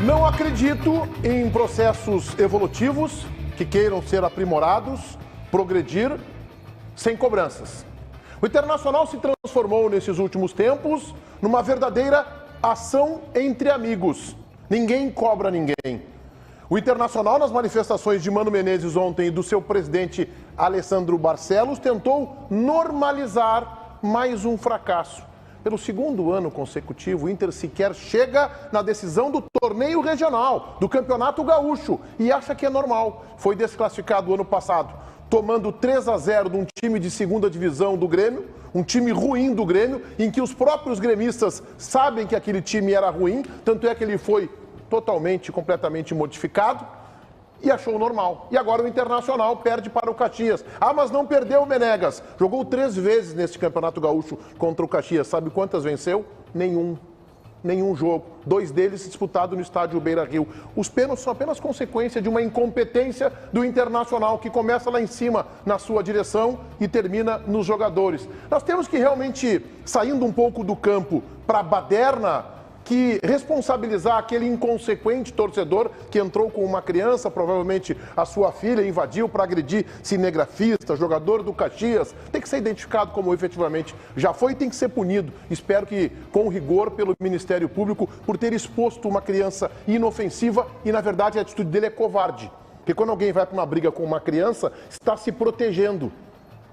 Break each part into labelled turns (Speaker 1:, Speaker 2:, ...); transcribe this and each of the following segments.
Speaker 1: Não acredito em processos evolutivos que queiram ser aprimorados, progredir, sem cobranças. O Internacional se transformou nesses últimos tempos numa verdadeira ação entre amigos. Ninguém cobra ninguém. O Internacional, nas manifestações de Mano Menezes ontem e do seu presidente Alessandro Barcelos, tentou normalizar mais um fracasso. Pelo segundo ano consecutivo, o Inter sequer chega na decisão do torneio regional, do Campeonato Gaúcho, e acha que é normal. Foi desclassificado ano passado, tomando 3-0 de um time de segunda divisão do Grêmio, um time ruim do Grêmio, em que os próprios gremistas sabem que aquele time era ruim, tanto é que ele foi totalmente, completamente modificado, e achou normal. E agora o Internacional perde para o Caxias. Ah, mas não perdeu o Menegas. Jogou 3 vezes nesse Campeonato Gaúcho contra o Caxias. Sabe quantas venceu? Nenhum jogo. 2 deles disputados no estádio Beira-Rio. Os pênaltis são apenas consequência de uma incompetência do Internacional, que começa lá em cima na sua direção e termina nos jogadores. Nós temos que realmente, saindo um pouco do campo para a baderna, que responsabilizar aquele inconsequente torcedor que entrou com uma criança, provavelmente a sua filha, invadiu para agredir cinegrafista, jogador do Caxias, tem que ser identificado como efetivamente já foi e tem que ser punido. Espero que com rigor pelo Ministério Público por ter exposto uma criança inofensiva e, na verdade, a atitude dele é covarde. Porque quando alguém vai para uma briga com uma criança, está se protegendo,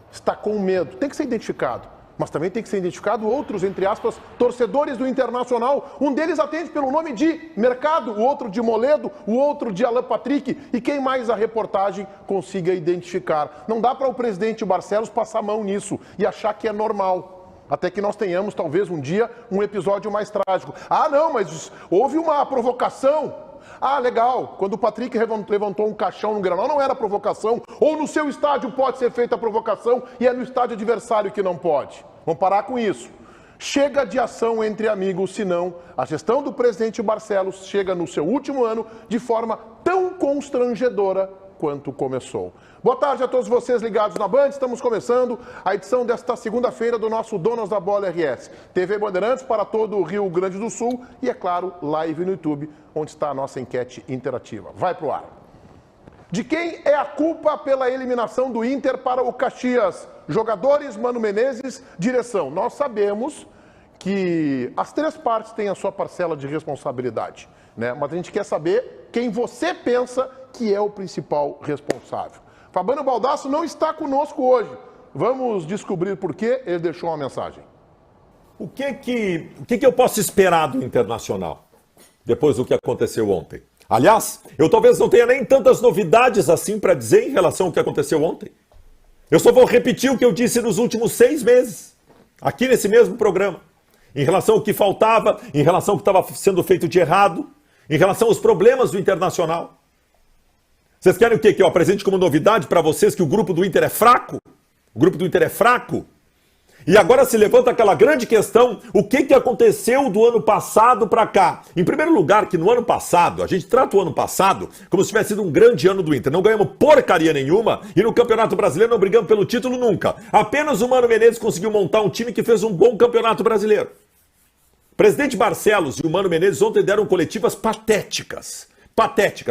Speaker 1: está com medo, tem que ser identificado. Mas também tem que ser identificado outros, entre aspas, torcedores do Internacional. Um deles atende pelo nome de Mercado, o outro de Moledo, o outro de Alan Patrick. E quem mais a reportagem consiga identificar. Não dá para o presidente Barcelos passar a mão nisso e achar que é normal. Até que nós tenhamos, talvez, um dia, um episódio mais trágico. Ah, não, mas houve uma provocação. Ah, legal, quando o Patrick levantou um caixão no Grenal, não era provocação. Ou no seu estádio pode ser feita a provocação e é no estádio adversário que não pode. Vamos parar com isso. Chega de ação entre amigos, senão a gestão do presidente Barcelos chega no seu último ano de forma tão constrangedora quanto começou. Boa tarde a todos vocês ligados na Band. Estamos começando a edição desta segunda-feira do nosso Donos da Bola RS. TV Bandeirantes para todo o Rio Grande do Sul e, é claro, live no YouTube, onde está a nossa enquete interativa. Vai pro ar. De quem é a culpa pela eliminação do Inter para o Caxias? Jogadores, Mano Menezes, direção. Nós sabemos que as 3 partes têm a sua parcela de responsabilidade, né? Mas a gente quer saber quem você pensa que é o principal responsável. Fabiano Baldasso não está conosco hoje. Vamos descobrir por quê. Ele deixou uma mensagem.
Speaker 2: O que eu posso esperar do Internacional depois do que aconteceu ontem? Aliás, eu talvez não tenha nem tantas novidades assim para dizer em relação ao que aconteceu ontem. Eu só vou repetir o que eu disse nos últimos 6 meses, aqui nesse mesmo programa, em relação ao que faltava, em relação ao que estava sendo feito de errado, em relação aos problemas do Internacional. Vocês querem o quê? Que eu apresente como novidade para vocês que o grupo do Inter é fraco? O grupo do Inter é fraco? E agora se levanta aquela grande questão, o que aconteceu do ano passado para cá? Em primeiro lugar, que no ano passado, a gente trata o ano passado como se tivesse sido um grande ano do Inter. Não ganhamos porcaria nenhuma e no Campeonato Brasileiro não brigamos pelo título nunca. Apenas o Mano Menezes conseguiu montar um time que fez um bom Campeonato Brasileiro. O presidente Barcelos e o Mano Menezes ontem deram coletivas patéticas,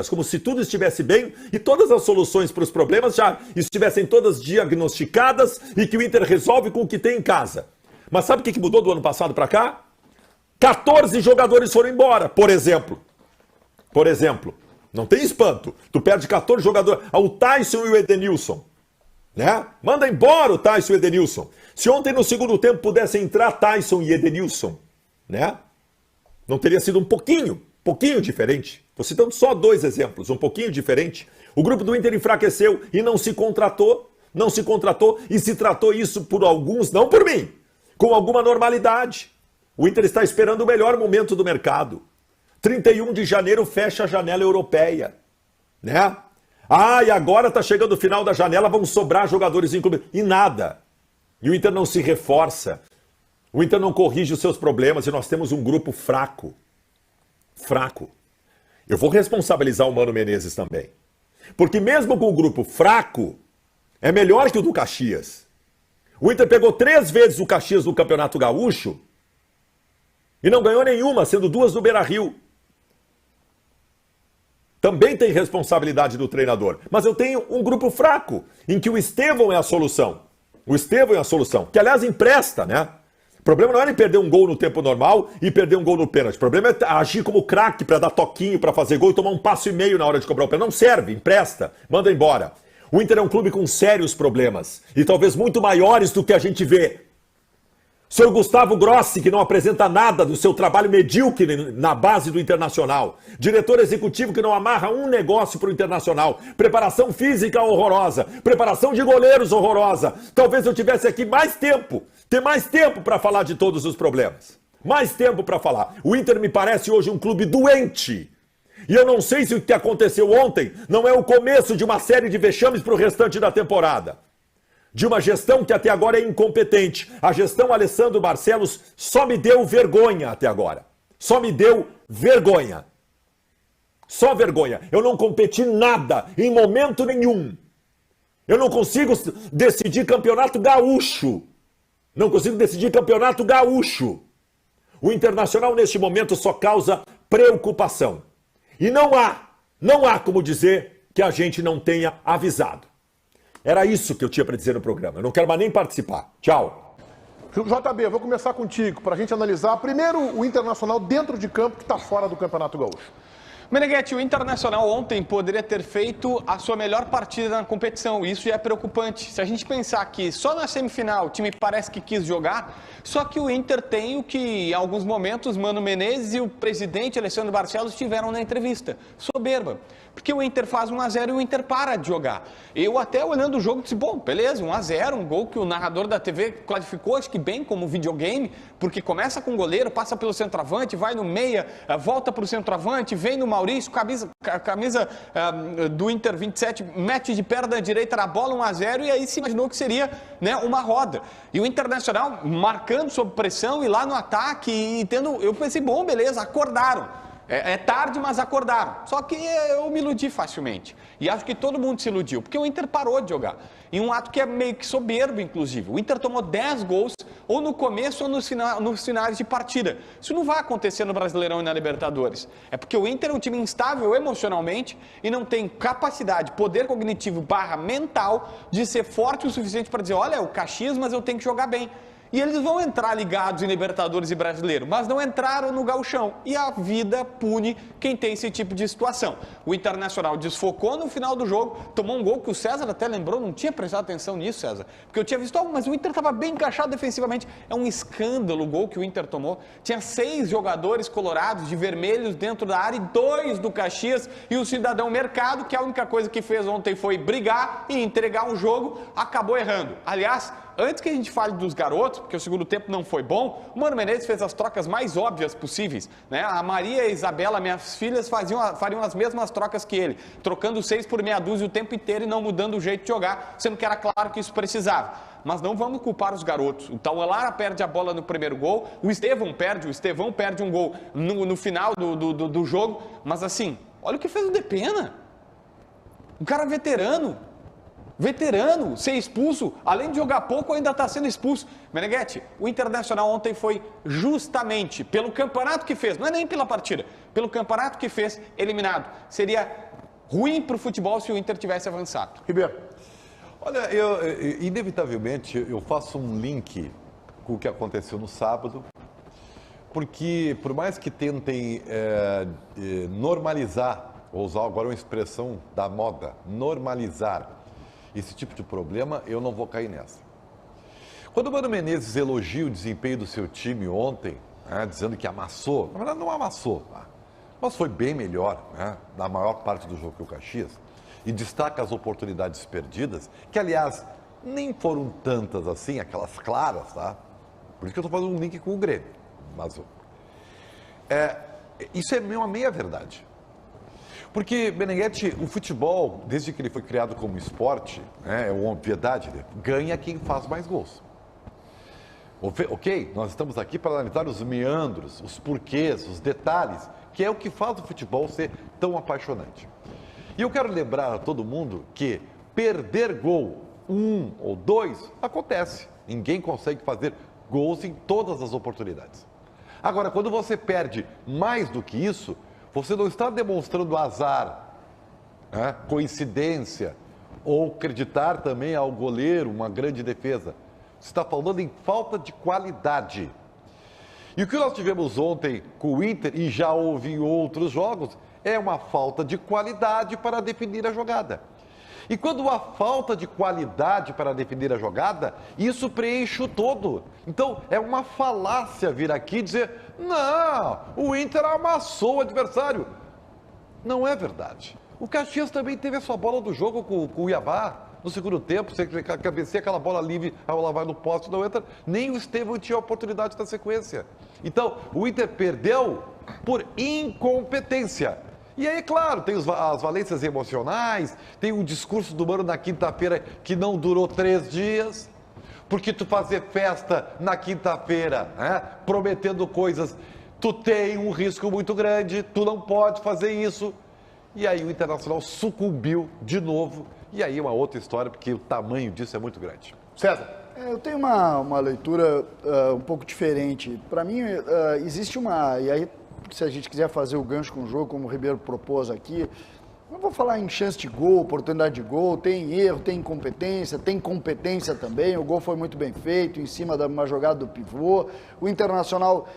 Speaker 2: como se tudo estivesse bem e todas as soluções para os problemas já estivessem todas diagnosticadas e que o Inter resolve com o que tem em casa. Mas sabe o que mudou do ano passado para cá? 14 jogadores foram embora, por exemplo. Não tem espanto. Tu perde 14 jogadores. O Tyson e o Edenilson, né? Manda embora o Tyson e o Edenilson. Se ontem no segundo tempo pudessem entrar Tyson e Edenilson, né? Não teria sido um pouquinho diferente. Estou citando só 2 exemplos, um pouquinho diferente. O grupo do Inter enfraqueceu e não se contratou e se tratou isso por alguns, não por mim, com alguma normalidade. O Inter está esperando o melhor momento do mercado. 31 de janeiro fecha a janela europeia, né? E agora está chegando o final da janela, vão sobrar jogadores em clube. E nada. E o Inter não se reforça. O Inter não corrige os seus problemas e nós temos um grupo fraco. Eu vou responsabilizar o Mano Menezes também. Porque mesmo com o grupo fraco, é melhor que o do Caxias. O Inter pegou 3 vezes o Caxias no Campeonato Gaúcho e não ganhou nenhuma, sendo 2 no Beira-Rio. Também tem responsabilidade do treinador. Mas eu tenho um grupo fraco, em que o Estevão é a solução. O Estevão é a solução, que aliás empresta, né? O problema não é ele perder um gol no tempo normal e perder um gol no pênalti. O problema é agir como craque para dar toquinho, para fazer gol e tomar um passo e meio na hora de cobrar o pênalti. Não serve, empresta, manda embora. O Inter é um clube com sérios problemas e talvez muito maiores do que a gente vê. O senhor Gustavo Grossi, que não apresenta nada do seu trabalho medíocre na base do Internacional. Diretor executivo que não amarra um negócio para o Internacional. Preparação física horrorosa. Preparação de goleiros horrorosa. Talvez eu tivesse aqui mais tempo. Ter mais tempo para falar de todos os problemas. Mais tempo para falar. O Inter me parece hoje um clube doente. E eu não sei se o que aconteceu ontem não é o começo de uma série de vexames para o restante da temporada. De uma gestão que até agora é incompetente. A gestão Alessandro Barcelos só me deu vergonha até agora. Só me deu vergonha. Só vergonha. Eu não competi nada, em momento nenhum. Eu não consigo decidir campeonato gaúcho. Não consigo decidir campeonato gaúcho. O Internacional neste momento só causa preocupação. E não há como dizer que a gente não tenha avisado. Era isso que eu tinha para dizer no programa. Eu não quero mais nem participar. Tchau.
Speaker 1: JB, vou começar contigo para a gente analisar primeiro o Internacional dentro de campo que está fora do Campeonato Gaúcho.
Speaker 3: Meneghetti, o Internacional ontem poderia ter feito a sua melhor partida na competição. Isso já é preocupante. Se a gente pensar que só na semifinal o time parece que quis jogar, só que o Inter tem o que em alguns momentos Mano Menezes e o presidente Alessandro Barcelos tiveram na entrevista. Soberba. Porque o Inter faz 1-0 e o Inter para de jogar. Eu até olhando o jogo disse, bom, beleza, 1-0, um gol que o narrador da TV classificou, acho que bem como videogame, porque começa com o goleiro, passa pelo centroavante, vai no meia, volta para o centroavante, vem no Maurício, camisa do Inter 27, mete de perna direita na bola, 1-0, e aí se imaginou que seria, né, uma roda. E o Internacional marcando sob pressão e lá no ataque, e tendo, eu pensei, bom, beleza, acordaram. É tarde, mas acordaram. Só que eu me iludi facilmente. E acho que todo mundo se iludiu, porque o Inter parou de jogar. Em um ato que é meio que soberbo, inclusive. O Inter tomou 10 gols, ou no começo ou nos finais de partida. Isso não vai acontecer no Brasileirão e na Libertadores. É porque o Inter é um time instável emocionalmente e não tem capacidade, poder cognitivo / mental de ser forte o suficiente para dizer, olha, o Caxias, mas eu tenho que jogar bem. E eles vão entrar ligados em Libertadores e Brasileiro, mas não entraram no Gauchão. E a vida pune quem tem esse tipo de situação. O Internacional desfocou no final do jogo, tomou um gol que o César até lembrou, não tinha prestado atenção nisso, César. Porque eu tinha visto, mas o Inter estava bem encaixado defensivamente. É um escândalo o gol que o Inter tomou. Tinha 6 jogadores colorados de vermelhos dentro da área e 2 do Caxias. E o Cidadão Mercado, que a única coisa que fez ontem foi brigar e entregar um jogo, acabou errando. Aliás, antes que a gente fale dos garotos, porque o segundo tempo não foi bom, o Mano Menezes fez as trocas mais óbvias possíveis, né? A Maria e a Isabela, minhas filhas, fariam as mesmas trocas que ele, trocando 6 por meia dúzia o tempo inteiro e não mudando o jeito de jogar, sendo que era claro que isso precisava. Mas não vamos culpar os garotos. O Tauelara perde a bola no primeiro gol, o Estevão perde um gol no final do jogo, mas assim, olha o que fez o Depena. Um cara veterano, ser expulso, além de jogar pouco, ainda está sendo expulso. Meneghetti, o Internacional ontem foi justamente pelo campeonato que fez, não é nem pela partida, pelo campeonato que fez, eliminado. Seria ruim para o futebol se o Inter tivesse avançado.
Speaker 1: Ribeiro.
Speaker 4: Olha, inevitavelmente eu faço um link com o que aconteceu no sábado, porque por mais que tentem normalizar, vou usar agora uma expressão da moda, normalizar esse tipo de problema, eu não vou cair nessa. Quando o Mano Menezes elogia o desempenho do seu time ontem, né, dizendo que amassou, na verdade não amassou, tá? Mas foi bem melhor, né, na maior parte do jogo que o Caxias, e destaca as oportunidades perdidas, que aliás nem foram tantas assim, aquelas claras, tá? Por isso que eu estou fazendo um link com o Grêmio. Mas isso é uma meia verdade. Porque, Meneghetti, o futebol, desde que ele foi criado como esporte, né, é uma obviedade, ganha quem faz mais gols. Ok, nós estamos aqui para analisar os meandros, os porquês, os detalhes, que é o que faz o futebol ser tão apaixonante. E eu quero lembrar a todo mundo que perder gol, 1 ou 2, acontece. Ninguém consegue fazer gols em todas as oportunidades. Agora, quando você perde mais do que isso, você não está demonstrando azar, né? Coincidência, ou acreditar também ao goleiro, uma grande defesa. Você está falando em falta de qualidade. E o que nós tivemos ontem com o Inter, e já houve em outros jogos, é uma falta de qualidade para definir a jogada. E quando há falta de qualidade para definir a jogada, isso preenche o todo. Então, é uma falácia vir aqui dizer, não, o Inter amassou o adversário. Não é verdade. O Caxias também teve a sua bola do jogo com o Cuiabá. No segundo tempo, você cabeceia aquela bola livre, a bola vai no poste, não entra. Nem o Estevão tinha a oportunidade da sequência. Então, o Inter perdeu por incompetência. E aí, claro, tem as valências emocionais, tem o discurso do Mano na quinta-feira que não durou 3 dias. Porque tu fazer festa na quinta-feira, né, prometendo coisas, tu tem um risco muito grande, tu não pode fazer isso. E aí o Internacional sucumbiu de novo. E aí uma outra história, porque o tamanho disso é muito grande.
Speaker 1: César.
Speaker 5: Eu tenho uma leitura um pouco diferente. Para mim, existe uma... E aí, se a gente quiser fazer o gancho com o jogo, como o Ribeiro propôs aqui, não vou falar em chance de gol, oportunidade de gol, tem erro, tem incompetência, tem competência também. O gol foi muito bem feito, em cima de uma jogada do pivô. O Internacional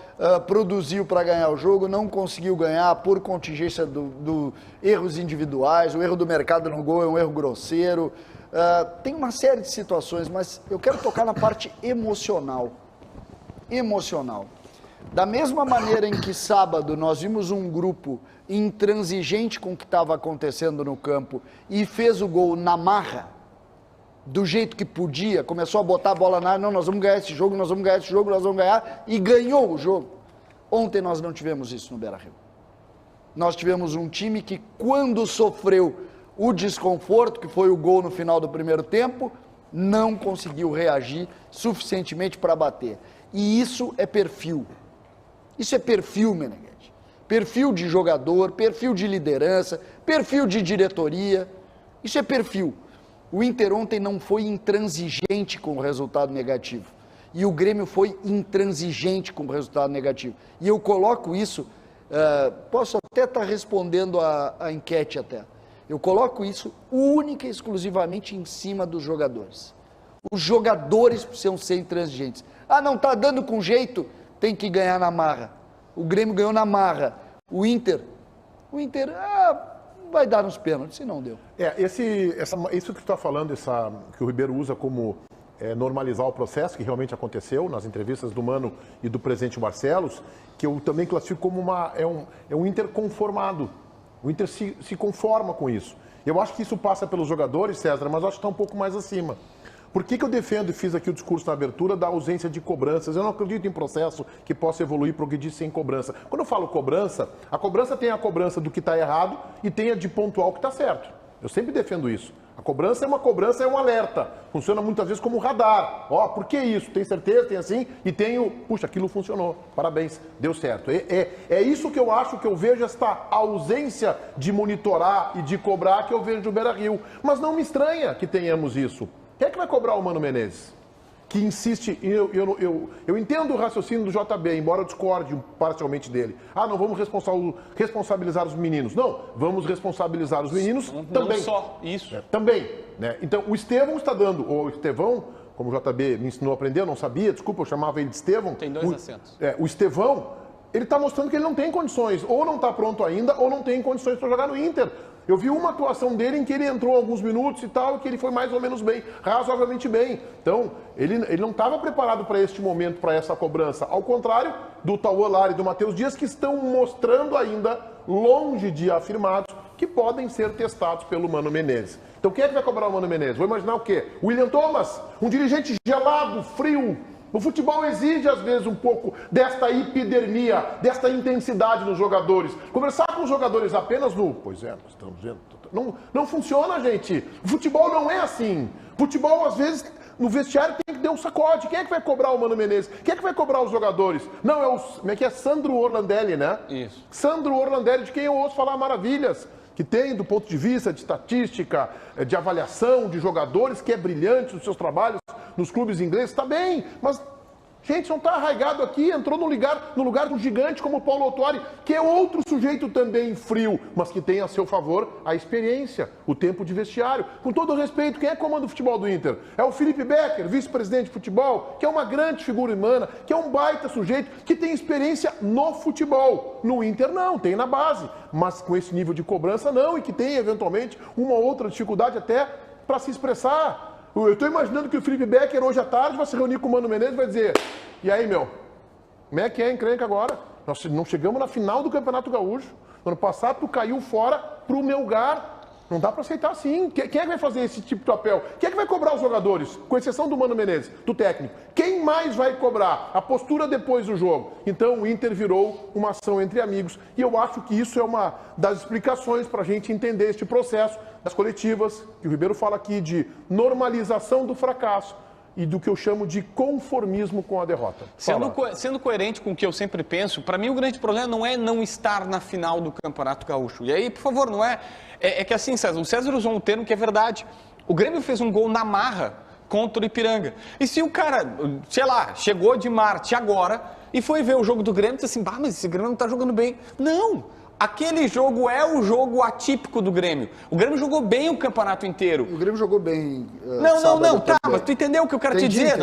Speaker 5: produziu para ganhar o jogo, não conseguiu ganhar por contingência do erros individuais. O erro do mercado no gol é um erro grosseiro. Tem uma série de situações, mas eu quero tocar na parte emocional. Da mesma maneira em que sábado nós vimos um grupo intransigente com o que estava acontecendo no campo e fez o gol na marra, do jeito que podia, começou a botar a bola na área, não, nós vamos ganhar esse jogo, nós vamos ganhar, e ganhou o jogo. Ontem nós não tivemos isso no Beira-Rio. Nós tivemos um time que, quando sofreu o desconforto, que foi o gol no final do primeiro tempo, não conseguiu reagir suficientemente para bater. E isso é perfil. Isso é perfil, Meneghete. Perfil de jogador, perfil de liderança, perfil de diretoria. Isso é perfil. O Inter ontem não foi intransigente com o resultado negativo. E o Grêmio foi intransigente com o resultado negativo. E eu coloco isso, posso até estar respondendo a enquete até. Eu coloco isso única e exclusivamente em cima dos jogadores. Os jogadores precisam ser intransigentes. Ah, não está dando com jeito, tem que ganhar na marra. O Grêmio ganhou na marra. O Inter vai dar nos pênaltis, se não deu.
Speaker 1: Isso que tu está falando, que o Ribeiro usa como normalizar o processo, que realmente aconteceu nas entrevistas do Mano e do presidente Barcelos, que eu também classifico como um Inter conformado. O Inter se conforma com isso. Eu acho que isso passa pelos jogadores, César, mas eu acho que está um pouco mais acima. Por que eu defendo e fiz aqui o discurso na abertura da ausência de cobranças? Eu não acredito em processo que possa evoluir progredir sem cobrança. Quando eu falo cobrança, a cobrança tem a cobrança do que está errado e tem a de pontual que está certo. Eu sempre defendo isso. A cobrança é um alerta. Funciona muitas vezes como um radar. Por que isso? Tem certeza? Tem assim? E puxa, aquilo funcionou. Parabéns, deu certo. É isso que eu acho, que eu vejo esta ausência de monitorar e de cobrar que eu vejo no Beira-Rio. Mas não me estranha que tenhamos isso. Quem é que vai cobrar o Mano Menezes? Que insiste, eu entendo o raciocínio do JB, embora eu discorde parcialmente dele. Não vamos responsabilizar os meninos. Não, vamos responsabilizar os meninos também.
Speaker 3: Não só isso.
Speaker 1: Também. Né? Então, o Estevão está dando, o Estevão, como o JB me ensinou a aprender, eu não sabia, desculpa, eu chamava ele de Estevão.
Speaker 3: Tem 2 acentos.
Speaker 1: O Estevão, ele está mostrando que ele não tem condições, ou não está pronto ainda, ou não tem condições para jogar no Inter. Eu vi uma atuação dele em que ele entrou alguns minutos e tal, que ele foi mais ou menos bem, razoavelmente bem. Então, ele não estava preparado para este momento, para essa cobrança. Ao contrário do Tauan Lara e do Matheus Dias, que estão mostrando ainda, longe de afirmados, que podem ser testados pelo Mano Menezes. Então, quem é que vai cobrar o Mano Menezes? Vou imaginar o quê? William Thomas, um dirigente gelado, frio. O futebol exige, às vezes, um pouco desta epidermia, desta intensidade nos jogadores. Conversar com os jogadores apenas nós estamos vendo. Não funciona, gente. O futebol não é assim. O futebol, às vezes, no vestiário tem que dar um sacode. Quem é que vai cobrar o Mano Menezes? Quem é que vai cobrar os jogadores? Não, como é que é? Sandro Orlandelli, né?
Speaker 3: Isso.
Speaker 1: Sandro Orlandelli, de quem eu ouço falar maravilhas. Que tem, do ponto de vista de estatística, de avaliação de jogadores, que é brilhante nos seus trabalhos nos clubes ingleses, está bem, mas Gente, não está arraigado aqui, entrou no lugar do gigante como o Paulo Autuori, que é outro sujeito também frio, mas que tem a seu favor a experiência, o tempo de vestiário. Com todo respeito, quem é que comanda o futebol do Inter? É o Felipe Becker, vice-presidente de futebol, que é uma grande figura humana, que é um baita sujeito, que tem experiência no futebol. No Inter não, tem na base, mas com esse nível de cobrança não, e que tem eventualmente uma outra dificuldade até para se expressar. Eu estou imaginando que o Felipe Becker hoje à tarde vai se reunir com o Mano Menezes e vai dizer: e aí, meu, como é que é a encrenca agora? Nós não chegamos na final do Campeonato Gaúcho. No ano passado tu caiu fora pro meu lugar. Não dá para aceitar assim. Quem é que vai fazer esse tipo de papel? Quem é que vai cobrar os jogadores? Com exceção do Mano Menezes, do técnico. Quem mais vai cobrar? A postura depois do jogo. Então o Inter virou uma ação entre amigos. E eu acho que isso é uma das explicações para a gente entender este processo das coletivas, que o Ribeiro fala aqui de normalização do fracasso e do que eu chamo de conformismo com a derrota.
Speaker 3: Sendo coerente com o que eu sempre penso, para mim o grande problema não é não estar na final do Campeonato Gaúcho. E aí, por favor, não é... É que assim, César, o César usou um termo que é verdade. O Grêmio fez um gol na marra contra o Ipiranga. E se o cara, sei lá, chegou de Marte agora e foi ver o jogo do Grêmio e disse assim, bah, mas esse Grêmio não tá jogando bem. Não! Aquele jogo é o jogo atípico do Grêmio. O Grêmio jogou bem o campeonato inteiro.
Speaker 5: O Grêmio jogou bem.
Speaker 3: Não, tá, mas tu entendeu o que eu quero te dizer?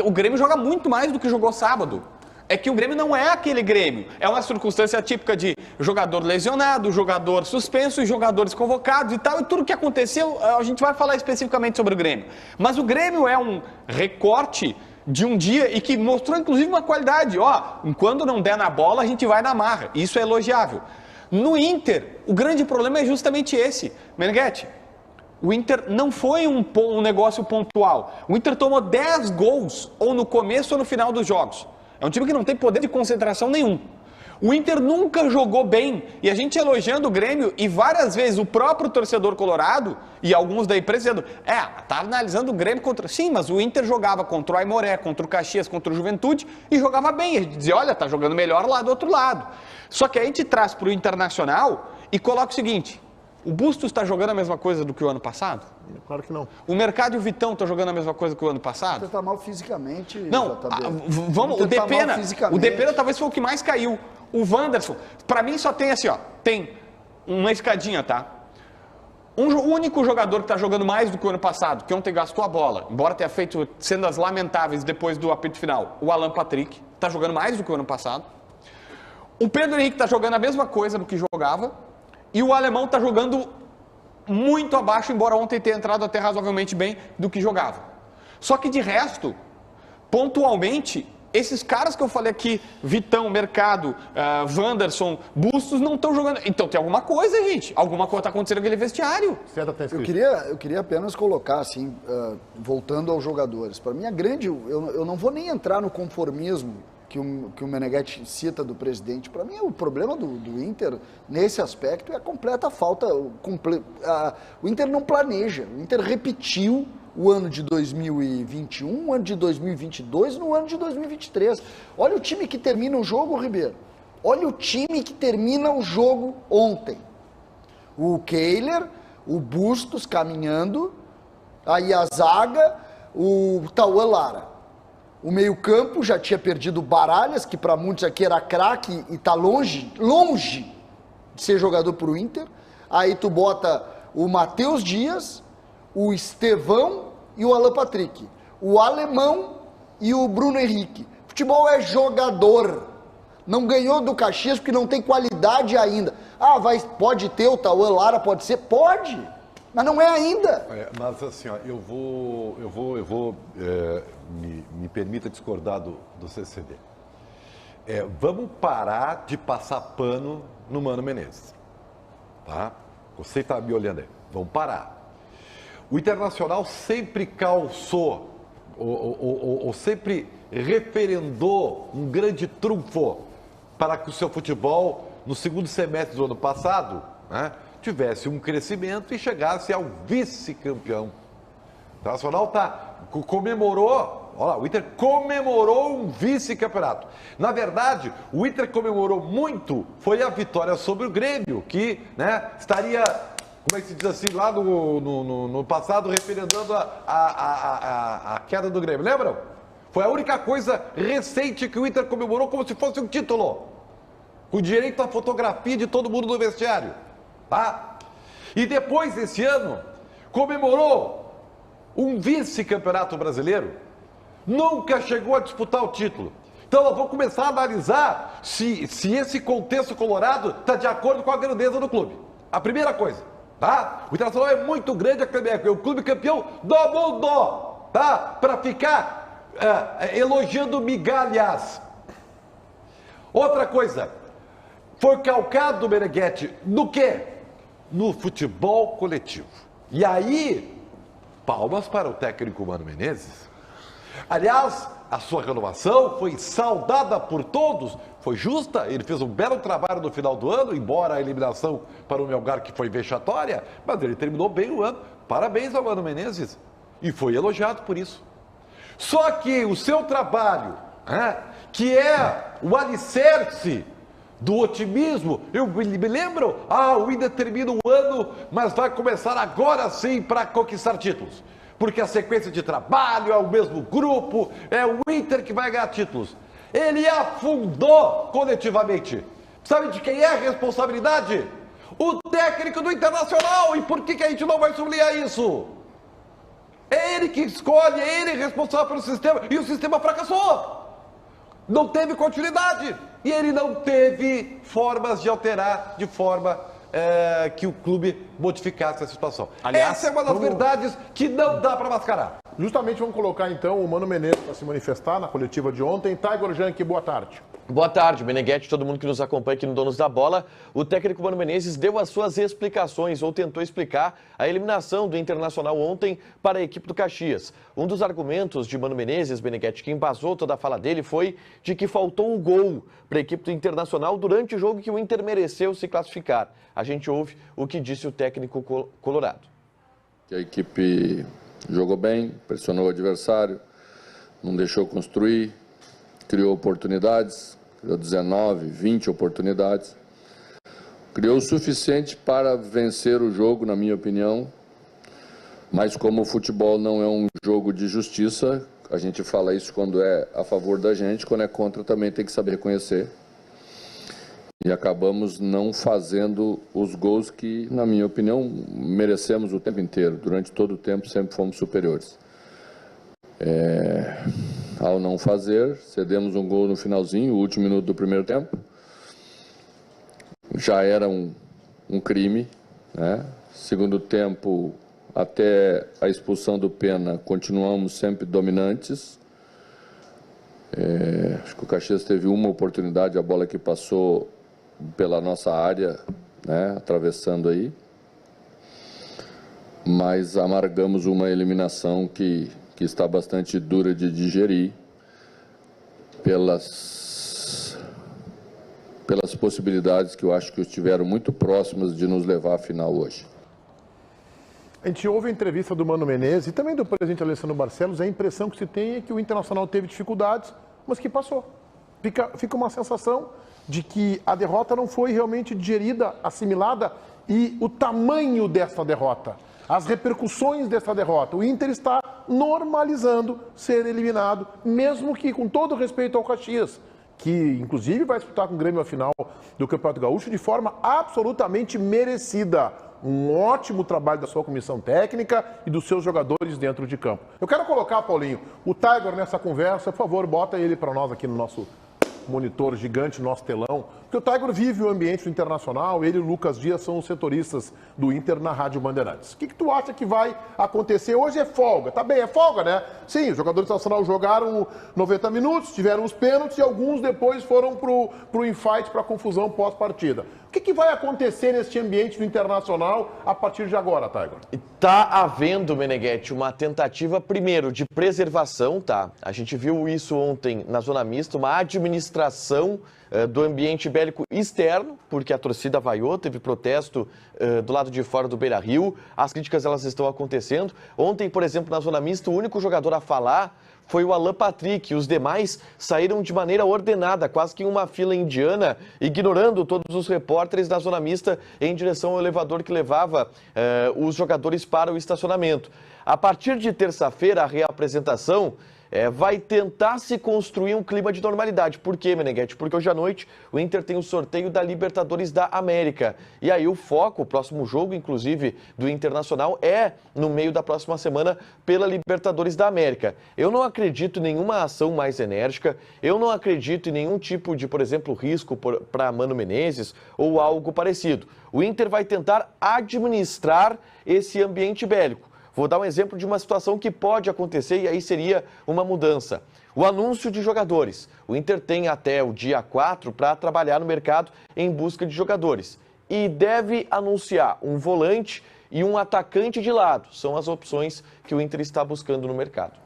Speaker 3: O Grêmio joga muito mais do que jogou sábado. É que o Grêmio não é aquele Grêmio. É uma circunstância típica de jogador lesionado, jogador suspenso e jogadores convocados e tal. E tudo que aconteceu, a gente vai falar especificamente sobre o Grêmio. Mas o Grêmio é um recorte de um dia e que mostrou inclusive uma qualidade. Ó, quando não der na bola, a gente vai na marra. Isso é elogiável. No Inter, o grande problema é justamente esse. Meneghetti, o Inter não foi um negócio pontual. O Inter tomou 10 gols ou no começo ou no final dos jogos. É um time que não tem poder de concentração nenhum. O Inter nunca jogou bem. E a gente elogiando o Grêmio e várias vezes o próprio torcedor colorado e alguns da imprensa dizendo, tá analisando o Grêmio contra... Sim, mas o Inter jogava contra o Aimoré, contra o Caxias, contra o Juventude e jogava bem. A gente dizia, olha, tá jogando melhor lá do outro lado. Só que aí a gente traz para o Internacional e coloca o seguinte, o Bustos está jogando a mesma coisa do que o ano passado?
Speaker 1: Claro que não.
Speaker 3: O Mercado e o Vitão estão jogando a mesma coisa que o ano passado?
Speaker 5: Você está mal fisicamente.
Speaker 3: Não, o Depena talvez foi o que mais caiu. O Wanderson, para mim só tem assim, ó, tem uma escadinha, tá? O único jogador que está jogando mais do que o ano passado, que ontem gastou a bola, embora tenha feito cenas lamentáveis depois do apito final, o Alan Patrick, está jogando mais do que o ano passado. O Pedro Henrique está jogando a mesma coisa do que jogava. E o alemão está jogando muito abaixo, embora ontem tenha entrado até razoavelmente bem do que jogava. Só que de resto, pontualmente, esses caras que eu falei aqui, Vitão, Mercado, Wanderson, Bustos, não estão jogando. Então tem alguma coisa, gente. Alguma coisa está acontecendo naquele vestiário.
Speaker 5: Eu queria apenas colocar, assim, voltando aos jogadores. Para mim, a grande... Eu não vou nem entrar no conformismo que o Meneghetti cita do presidente. Para mim, o problema do Inter, nesse aspecto, é a completa falta... O Inter não planeja. O Inter repetiu o ano de 2021, o ano de 2022 no ano de 2023. Olha o time que termina o jogo, Ribeiro. Olha o time que termina o jogo ontem. O Kehler, o Bustos caminhando, aí a zaga, o Tauan Lara. O meio-campo já tinha perdido o Baralhas, que para muitos aqui era craque e está longe de ser jogador para o Inter. Aí tu bota o Matheus Dias, o Estevão e o Alan Patrick. O Alemão e o Bruno Henrique. Futebol é jogador. Não ganhou do Caxias porque não tem qualidade ainda. Pode ter o Tauan Lara, pode ser? Pode. Mas não é ainda.
Speaker 4: Mas assim, ó, me permita discordar do CCD. Vamos parar de passar pano no Mano Menezes. Tá? Você está me olhando aí. Vamos parar. O Internacional sempre calçou, ou sempre referendou um grande trunfo para que o seu futebol, no segundo semestre do ano passado, né, tivesse um crescimento e chegasse ao vice-campeão. O Internacional comemorou, olha lá, o Inter comemorou um vice-campeonato. Na verdade, o Inter comemorou muito, foi a vitória sobre o Grêmio, que, né, estaria, como é que se diz assim, lá no passado, referendando a queda do Grêmio. Lembram? Foi a única coisa recente que o Inter comemorou como se fosse um título. Com direito à fotografia de todo mundo no vestiário. Tá? E depois, esse ano, comemorou um vice-campeonato brasileiro. Nunca chegou a disputar o título. Então nós vamos começar a analisar se esse contexto colorado está de acordo com a grandeza do clube. A primeira coisa, tá? O Internacional é muito grande, é o clube campeão do mundo, tá? Para ficar elogiando migalhas. Outra coisa, foi calcado o Meneghetti no quê? No futebol coletivo. E aí, palmas para o técnico Mano Menezes. Aliás, a sua renovação foi saudada por todos, foi justa, ele fez um belo trabalho no final do ano, embora a eliminação para o Melgar que foi vexatória, mas ele terminou bem o ano. Parabéns ao Mano Menezes. E foi elogiado por isso. Só que o seu trabalho, que é o alicerce do otimismo, eu me lembro, o Inter termina o ano, mas vai começar agora sim para conquistar títulos. Porque a sequência de trabalho é o mesmo grupo, é o Inter que vai ganhar títulos. Ele afundou coletivamente. Sabe de quem é a responsabilidade? O técnico do Internacional. E por que a gente não vai sublinhar isso? É ele que escolhe, é ele responsável pelo sistema. E o sistema fracassou. Não teve continuidade. E ele não teve formas de alterar de forma que o clube modificasse a situação.
Speaker 3: Aliás,
Speaker 4: essa é uma das verdades que não dá para mascarar.
Speaker 1: Justamente vamos colocar então o Mano Menezes para se manifestar na coletiva de ontem. Tiger Janke, boa tarde.
Speaker 6: Boa tarde, Meneghetti, todo mundo que nos acompanha aqui no Donos da Bola. O técnico Mano Menezes deu as suas explicações, ou tentou explicar a eliminação do Internacional ontem para a equipe do Caxias. Um dos argumentos de Mano Menezes, Meneghetti, que embasou toda a fala dele, foi de que faltou um gol para a equipe do Internacional durante o jogo que o Inter mereceu se classificar. A gente ouve o que disse o técnico colorado.
Speaker 7: A equipe jogou bem, pressionou o adversário, não deixou construir, criou oportunidades, criou 19, 20 oportunidades. Criou o suficiente para vencer o jogo, na minha opinião, mas como o futebol não é um jogo de justiça, a gente fala isso quando é a favor da gente, quando é contra também tem que saber reconhecer. E acabamos não fazendo os gols que, na minha opinião, merecemos o tempo inteiro. Durante todo o tempo sempre fomos superiores. Ao não fazer, cedemos um gol no finalzinho, o último minuto do primeiro tempo. Já era um crime, né? Segundo tempo, até a expulsão do Pena, continuamos sempre dominantes. Acho que o Caxias teve uma oportunidade, a bola que passou pela nossa área, né, atravessando aí. Mas amargamos uma eliminação que está bastante dura de digerir pelas possibilidades que eu acho que estiveram muito próximas de nos levar à final hoje.
Speaker 1: A gente ouve a entrevista do Mano Menezes e também do presidente Alessandro Barcelos, a impressão que se tem é que o Internacional teve dificuldades, mas que passou. Fica uma sensação de que a derrota não foi realmente digerida, assimilada, e o tamanho dessa derrota, as repercussões dessa derrota, o Inter está normalizando ser eliminado, mesmo que com todo respeito ao Caxias, que inclusive vai disputar com o Grêmio a final do Campeonato Gaúcho de forma absolutamente merecida. Um ótimo trabalho da sua comissão técnica e dos seus jogadores dentro de campo. Eu quero colocar, Paulinho, o Tiger nessa conversa. Por favor, bota ele para nós aqui no nosso monitor gigante, nosso telão. Porque o Tiger vive o ambiente do Internacional, ele e o Lucas Dias são os setoristas do Inter na Rádio Bandeirantes. O que tu acha que vai acontecer? Hoje é folga, tá bem, é folga, né? Sim, os jogadores do Internacional jogaram 90 minutos, tiveram os pênaltis e alguns depois foram pro infight, pra confusão pós-partida. O que vai acontecer neste ambiente do Internacional a partir de agora, Tiger?
Speaker 6: Está havendo, Meneghetti, uma tentativa, primeiro, de preservação, tá? A gente viu isso ontem na Zona Mista, uma administração do ambiente bélico externo, porque a torcida vaiou, teve protesto do lado de fora do Beira-Rio, as críticas elas estão acontecendo. Ontem, por exemplo, na Zona Mista, o único jogador a falar foi o Alan Patrick, os demais saíram de maneira ordenada, quase que em uma fila indiana, ignorando todos os repórteres da Zona Mista em direção ao elevador que levava os jogadores para o estacionamento. A partir de terça-feira, a reapresentação vai tentar se construir um clima de normalidade. Por quê, Meneghetti? Porque hoje à noite o Inter tem o sorteio da Libertadores da América. E aí o foco, o próximo jogo, inclusive, do Internacional é no meio da próxima semana pela Libertadores da América. Eu não acredito em nenhuma ação mais enérgica, eu não acredito em nenhum tipo de, por exemplo, risco para Mano Menezes ou algo parecido. O Inter vai tentar administrar esse ambiente bélico. Vou dar um exemplo de uma situação que pode acontecer e aí seria uma mudança. O anúncio de jogadores. O Inter tem até o dia 4 para trabalhar no mercado em busca de jogadores. E deve anunciar um volante e um atacante de lado. São as opções que o Inter está buscando no mercado.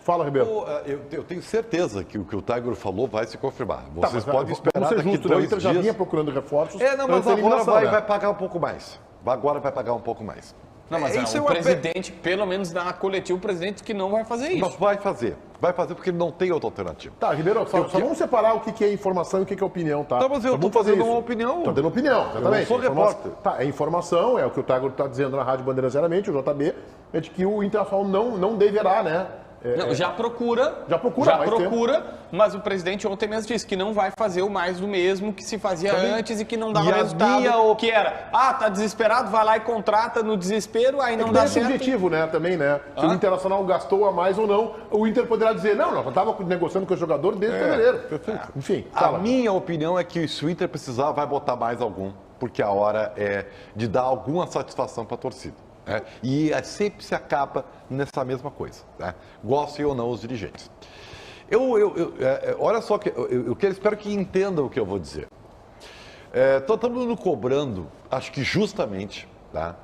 Speaker 1: Fala, Ribeiro.
Speaker 4: Eu tenho certeza que o que o Tiger falou vai se confirmar. Vocês podem esperar
Speaker 1: vamos ser
Speaker 4: daqui
Speaker 1: justos, né? O
Speaker 4: 2
Speaker 1: Inter
Speaker 4: dias.
Speaker 1: já vinha procurando reforços.
Speaker 4: Mas
Speaker 1: antes da
Speaker 4: agora
Speaker 1: eliminação, né?
Speaker 4: vai pagar um pouco mais. Agora vai pagar um pouco mais.
Speaker 3: Não, mas o presidente, pelo menos na coletiva, o presidente que não vai fazer isso.
Speaker 4: Mas vai fazer porque ele não tem outra alternativa.
Speaker 1: Tá, Ribeiro, só vamos separar o que é informação e o que é opinião, tá?
Speaker 4: Tá, mas eu tô fazendo uma opinião.
Speaker 1: Tô dando opinião, exatamente.
Speaker 4: Eu não sou repórter.
Speaker 1: Tá, é informação, é o que o Tiago está dizendo na Rádio Bandeirantes diariamente, o JB, é de que o Internacional não deverá, né?
Speaker 3: Não, já procura, mas o presidente ontem mesmo disse que não vai fazer o mais do mesmo que se fazia antes e que não dava resultado, que era, tá desesperado, vai lá e contrata no desespero, aí não dá certo.
Speaker 1: É subjetivo, né, também, né? Se o Internacional gastou a mais ou não, o Inter poderá dizer, não, nós estava negociando com o jogador desde fevereiro.
Speaker 4: Perfeito.
Speaker 1: Enfim,
Speaker 4: a minha opinião é que se o Inter precisar, vai botar mais algum, porque a hora é de dar alguma satisfação para a torcida. E sempre se acaba nessa mesma coisa, né? Gostem ou não os dirigentes. Olha só, eu espero que entendam o que eu vou dizer. Estamos nos cobrando, acho que justamente, tá?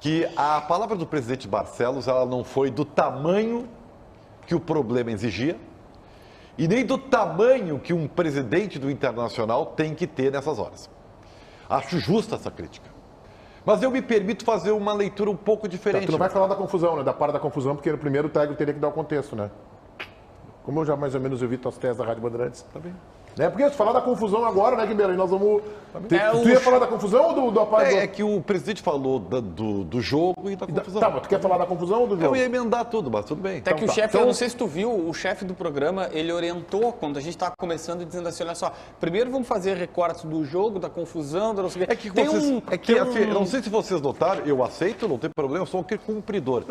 Speaker 4: Que a palavra do presidente Barcelos ela não foi do tamanho que o problema exigia e nem do tamanho que um presidente do Internacional tem que ter nessas horas. Acho justa essa crítica. Mas eu me permito fazer uma leitura um pouco diferente.
Speaker 1: Tu não vai falar da confusão, né? Da parte da confusão, porque no primeiro o Tiago teria que dar o contexto, né? Como eu já mais ou menos ouvi tuas teses da Rádio Bandeirantes.
Speaker 4: Tá bem.
Speaker 1: Porque se falar da confusão agora, né, Ribeiro? E nós vamos... Tu ia falar da confusão ou do...
Speaker 4: É que o presidente falou do jogo e da confusão.
Speaker 1: Tá, mas tu quer falar da confusão ou do jogo?
Speaker 4: Eu ia emendar tudo, mas tudo bem.
Speaker 3: Até que o chefe, eu não sei se tu viu, o chefe do programa, ele orientou quando a gente estava começando, dizendo assim, olha só, primeiro vamos fazer recortes do jogo, da confusão, da não sei o quê.
Speaker 4: Não sei se vocês notaram, eu aceito, não tem problema, eu sou um cumpridor.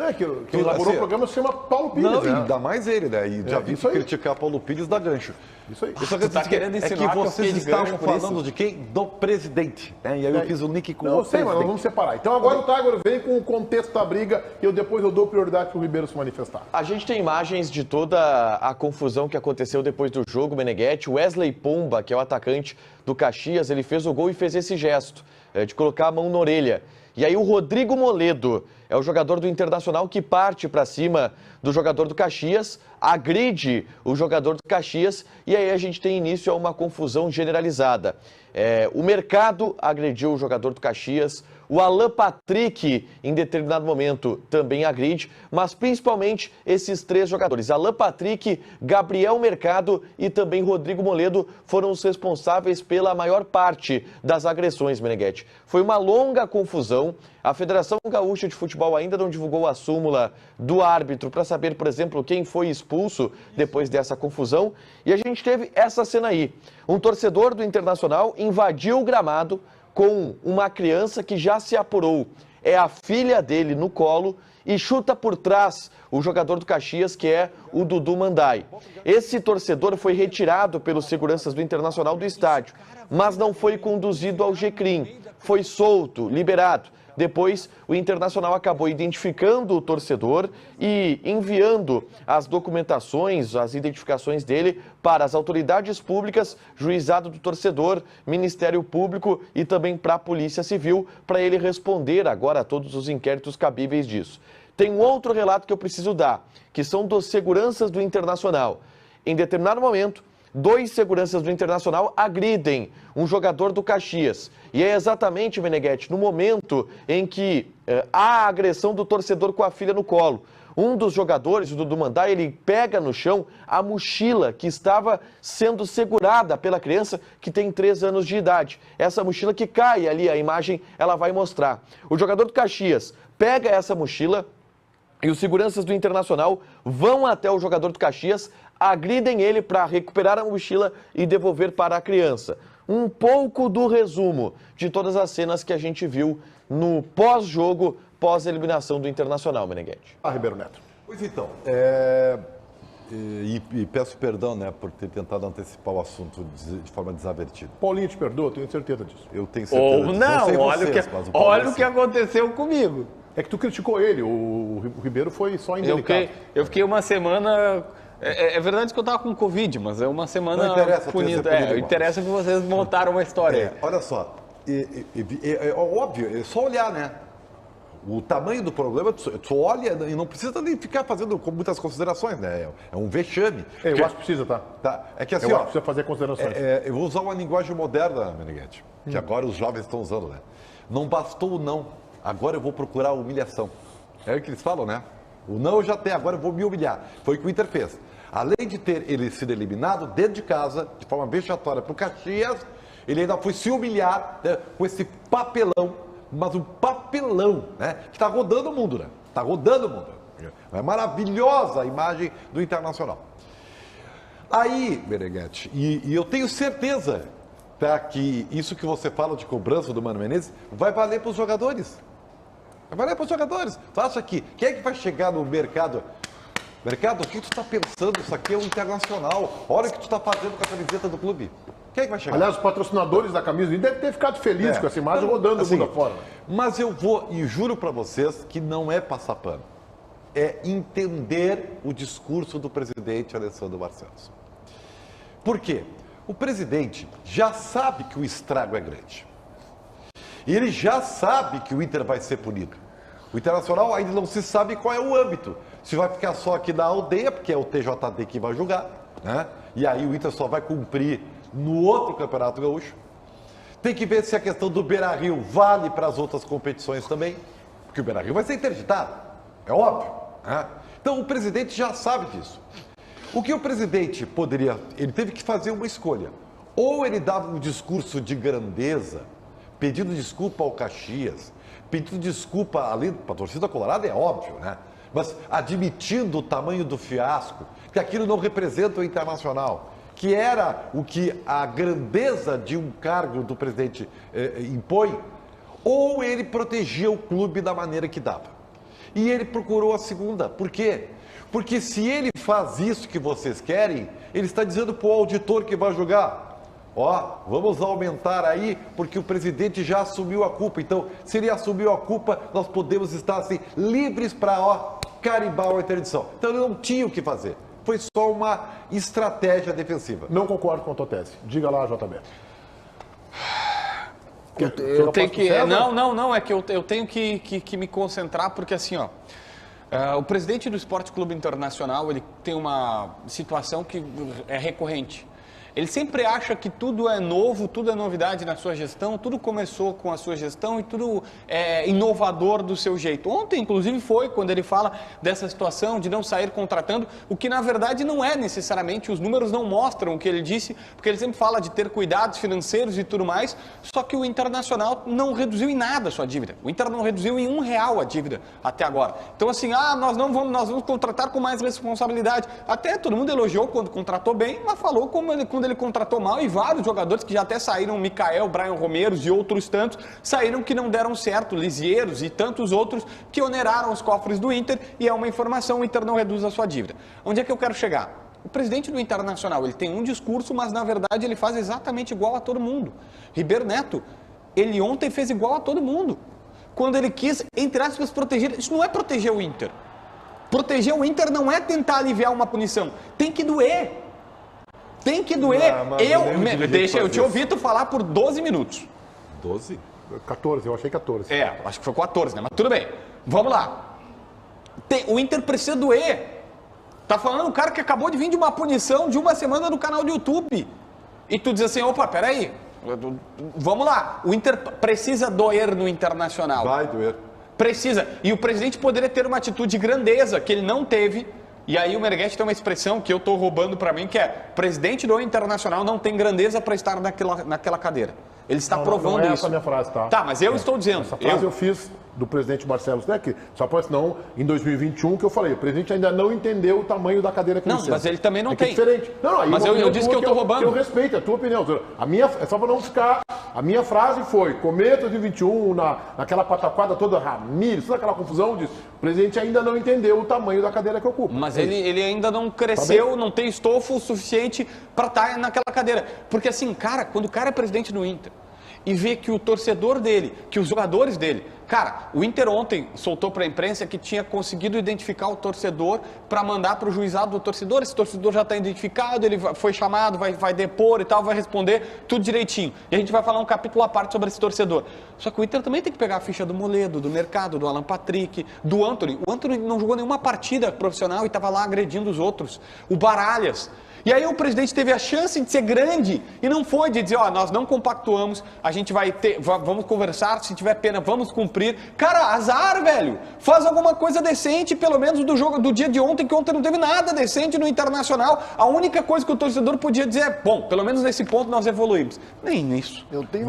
Speaker 1: Quem elaborou o programa se chama Paulo Pires,
Speaker 4: não,
Speaker 1: né?
Speaker 4: Ainda mais ele, né? E já vi criticar Paulo Pires da gancho.
Speaker 1: Isso aí.
Speaker 3: Tu tá querendo ensinar
Speaker 4: que vocês estavam falando de quem? Do presidente. E aí eu fiz o link com o
Speaker 1: Não sei, mas nós vamos separar. Então agora o Tiger vem com o contexto da briga e depois eu dou prioridade para o Ribeiro se manifestar.
Speaker 6: A gente tem imagens de toda a confusão que aconteceu depois do jogo, Meneghetti. Wesley Pomba, que é o atacante do Caxias, ele fez o gol e fez esse gesto de colocar a mão na orelha. E aí o Rodrigo Moledo é o jogador do Internacional que parte para cima do jogador do Caxias, agride o jogador do Caxias e aí a gente tem início a uma confusão generalizada. O Mercado agrediu o jogador do Caxias, o Alan Patrick, em determinado momento, também agride, mas principalmente esses três jogadores, Alan Patrick, Gabriel Mercado e também Rodrigo Moledo, foram os responsáveis pela maior parte das agressões, Meneghetti. Foi uma longa confusão. A Federação Gaúcha de Futebol ainda não divulgou a súmula do árbitro para saber, por exemplo, quem foi expulso depois dessa confusão. E a gente teve essa cena aí. Um torcedor do Internacional invadiu o gramado com uma criança que já se apurou. É a filha dele no colo e chuta por trás o jogador do Caxias, que é o Dudu Mandai. Esse torcedor foi retirado pelos seguranças do Internacional do estádio, mas não foi conduzido ao Gecrim. Foi solto, liberado. Depois, o Internacional acabou identificando o torcedor e enviando as documentações, as identificações dele para as autoridades públicas, juizado do torcedor, Ministério Público e também para a Polícia Civil, para ele responder agora a todos os inquéritos cabíveis disso. Tem um outro relato que eu preciso dar, que são dos seguranças do Internacional. Em determinado momento, 2 seguranças do Internacional agridem um jogador do Caxias. E é exatamente, Meneghetti, no momento em que há a agressão do torcedor com a filha no colo. Um dos jogadores, o Dudu Mandai, ele pega no chão a mochila que estava sendo segurada pela criança que tem 3 anos de idade. Essa mochila que cai ali, a imagem ela vai mostrar. O jogador do Caxias pega essa mochila, E os seguranças do Internacional vão até o jogador do Caxias, agridem ele para recuperar a mochila e devolver para a criança. Um pouco do resumo de todas as cenas que a gente viu no pós-jogo, pós-eliminação do Internacional, Meneghetti.
Speaker 1: Ribeiro Neto.
Speaker 4: Pois então, e peço perdão, né, por ter tentado antecipar o assunto de forma desavertida.
Speaker 1: Paulinho te perdoa, tenho certeza disso.
Speaker 4: Eu tenho certeza
Speaker 3: Ou
Speaker 4: disso.
Speaker 3: não,
Speaker 4: sei
Speaker 3: olha,
Speaker 4: vocês,
Speaker 3: o
Speaker 4: mas
Speaker 3: que,
Speaker 4: Paulo
Speaker 3: olha
Speaker 4: é
Speaker 3: o que aconteceu comigo.
Speaker 1: É que tu criticou ele, o Ribeiro foi só indelicado.
Speaker 3: Eu fiquei uma semana... É verdade que eu tava com Covid, mas é uma semana
Speaker 4: Não interessa,
Speaker 3: punida.
Speaker 4: igual.
Speaker 3: Interessa que vocês montaram uma história.
Speaker 4: Olha só, é óbvio, é só olhar, né? O tamanho do problema, tu olha e não precisa nem ficar fazendo com muitas considerações, né? É um vexame.
Speaker 1: Eu acho que precisa, tá?
Speaker 4: É que assim,
Speaker 1: Eu
Speaker 4: ó,
Speaker 1: acho que precisa fazer considerações.
Speaker 4: eu vou usar uma linguagem moderna, Meneghetti, que agora os jovens estão usando, né? Não bastou o não, agora eu vou procurar a humilhação. É o que eles falam, né? O não eu já tenho, agora eu vou me humilhar. Foi o que o Inter fez. Além de ter ele sido eliminado dentro de casa, de forma vexatória para o Caxias, ele ainda foi se humilhar, né, com esse papelão, mas um papelão, né? Que está rodando o mundo, né? Está rodando o mundo. É maravilhosa a imagem do Internacional. Aí, Meneghetti, e eu tenho certeza, tá, que isso que você fala de cobrança do Mano Menezes vai valer para os jogadores. Vai valer para os jogadores. Tu acha que quem é que vai chegar no mercado? Mercado, o que tu está pensando? Isso aqui é o Internacional. Olha o que tu está fazendo com a camiseta do clube. Quem é que vai chegar?
Speaker 1: Aliás, os patrocinadores da camisa devem ter ficado felizes com essa imagem rodando
Speaker 4: assim,
Speaker 1: o mundo afora.
Speaker 4: Mas eu vou, e juro para vocês que não é passar pano. É entender o discurso do presidente Alessandro Barcelos. Por quê? O presidente já sabe que o estrago é grande. E ele já sabe que o Inter vai ser punido. O Internacional ainda não se sabe qual é o âmbito. Se vai ficar só aqui na aldeia, porque é o TJD que vai julgar, né? E aí o Inter só vai cumprir no outro Campeonato Gaúcho. Tem que ver se a questão do Beira-Rio vale para as outras competições também, porque o Beira-Rio vai ser interditado, é óbvio, né? Então o presidente já sabe disso. O que o presidente poderia... Ele teve que fazer uma escolha. Ou ele dava um discurso de grandeza, pedindo desculpa ao Caxias, pedindo desculpa ali para a torcida colorada, é óbvio, né? Mas admitindo o tamanho do fiasco, que aquilo não representa o Internacional, que era o que a grandeza de um cargo do presidente impõe, ou ele protegia o clube da maneira que dava. E ele procurou a segunda. Por quê? Porque se ele faz isso que vocês querem, ele está dizendo para o auditor que vai julgar: ó, vamos aumentar aí, porque o presidente já assumiu a culpa. Então, se ele assumiu a culpa, nós podemos estar assim, livres para, ó, carimbar a interdição. Então, ele não tinha o que fazer. Foi só uma estratégia defensiva.
Speaker 1: Não concordo com a tua tese. Diga lá, JB.
Speaker 3: Eu tenho que... Não, é que eu tenho que me concentrar, porque assim, ó... o presidente do Esporte Clube Internacional, ele tem uma situação que é recorrente. Ele sempre acha que tudo é novo, tudo é novidade na sua gestão, tudo começou com a sua gestão e tudo é inovador do seu jeito. Ontem, inclusive, foi quando ele fala dessa situação de não sair contratando, o que na verdade não é necessariamente, os números não mostram o que ele disse, porque ele sempre fala de ter cuidados financeiros e tudo mais, só que o Internacional não reduziu em nada a sua dívida. O Inter não reduziu em R$1 a dívida até agora. Então assim, nós vamos contratar com mais responsabilidade. Até todo mundo elogiou quando contratou bem, mas falou quando ele contratou mal, e vários jogadores que já até saíram, Mikael, Brian Romeiros e outros tantos, saíram que não deram certo, Lisieiros e tantos outros que oneraram os cofres do Inter, e é uma informação: o Inter não reduz a sua dívida. Onde é que eu quero chegar? O presidente do Internacional, ele tem um discurso, mas na verdade ele faz exatamente igual a todo mundo. Ribeiro Neto, ele ontem fez igual a todo mundo. Quando ele quis, entre aspas, proteger, isso não é proteger o Inter. Proteger o Inter não é tentar aliviar uma punição, tem que doer. Tem que doer. Deixa eu te ouvir tu falar por 12 minutos.
Speaker 4: 12?
Speaker 1: 14, eu achei 14.
Speaker 3: Acho que foi 14, né? Mas tudo bem. Vamos lá. O Inter precisa doer. Tá falando um cara que acabou de vir de uma punição de uma semana no canal do YouTube. E tu diz assim: opa, peraí. Vamos lá. O Inter precisa doer no Internacional.
Speaker 4: Vai doer.
Speaker 3: Precisa. E o presidente poderia ter uma atitude de grandeza que ele não teve. E aí o Meneghetti tem uma expressão que eu estou roubando para mim, que é: presidente do Internacional não tem grandeza para estar naquela cadeira. Ele está provando
Speaker 1: não é
Speaker 3: isso.
Speaker 1: Essa a minha frase, tá?
Speaker 3: Tá, mas eu estou dizendo.
Speaker 1: Essa frase eu fiz do presidente Barcelos, né? Que só pode não em 2021 que eu falei, o presidente ainda não entendeu o tamanho da cadeira que ele senta.
Speaker 3: Mas ele também não tem.
Speaker 1: É diferente. Não, aí
Speaker 3: mas eu disse que eu tô roubando.
Speaker 1: Eu respeito a tua opinião. É só para não ficar. A minha frase foi: começo de 2021, naquela pataquada toda, Ramírez, toda aquela confusão, diz, o presidente ainda não entendeu o tamanho da cadeira que ocupa.
Speaker 3: Mas ele ainda não cresceu,
Speaker 1: Tá
Speaker 3: não tem estofo suficiente para estar naquela cadeira. Porque assim, cara, quando o cara é presidente do Inter e vê que o torcedor dele, que os jogadores dele... Cara, o Inter ontem soltou para a imprensa que tinha conseguido identificar o torcedor para mandar para o juizado do torcedor. Esse torcedor já está identificado, ele foi chamado, vai depor e tal, vai responder tudo direitinho. E a gente vai falar um capítulo à parte sobre esse torcedor. Só que o Inter também tem que pegar a ficha do Moledo, do Mercado, do Alan Patrick, do Antony. O Antony não jogou nenhuma partida profissional e estava lá agredindo os outros. O Baralhas. E aí o presidente teve a chance de ser grande e não foi de dizer, nós não compactuamos, a gente vamos conversar, se tiver pena, vamos cumprir. Cara, azar, velho. Faz alguma coisa decente, pelo menos do dia de ontem, que ontem não teve nada decente no Internacional. A única coisa que o torcedor podia dizer é, bom, pelo menos nesse ponto nós evoluímos. Nem isso.
Speaker 5: Eu tenho,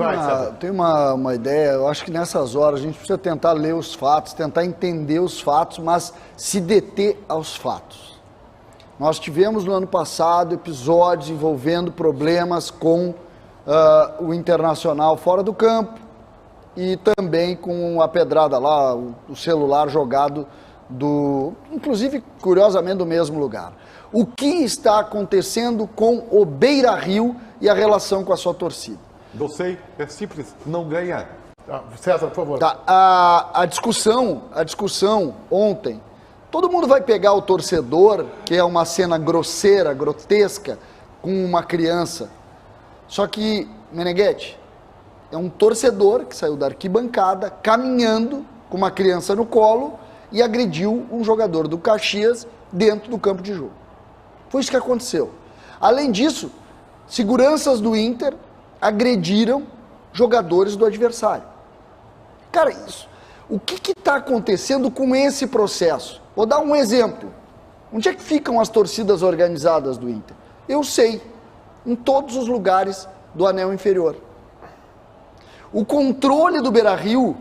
Speaker 5: uma ideia, eu acho que nessas horas a gente precisa tentar ler os fatos, tentar entender os fatos, mas se deter aos fatos. Nós tivemos no ano passado episódios envolvendo problemas com o Internacional fora do campo e também com a pedrada lá, o celular jogado inclusive, curiosamente, do mesmo lugar. O que está acontecendo com o Beira-Rio e a relação com a sua torcida?
Speaker 4: Eu sei, é simples, não ganha.
Speaker 1: César, por favor.
Speaker 5: Tá, a discussão ontem, todo mundo vai pegar o torcedor, que é uma cena grosseira, grotesca, com uma criança. Só que, Meneghetti, é um torcedor que saiu da arquibancada, caminhando com uma criança no colo e agrediu um jogador do Caxias dentro do campo de jogo. Foi isso que aconteceu. Além disso, seguranças do Inter agrediram jogadores do adversário. Cara, isso. O que está acontecendo com esse processo? Vou dar um exemplo. Onde é que ficam as torcidas organizadas do Inter? Eu sei, em todos os lugares do anel inferior. O controle do Beira-Rio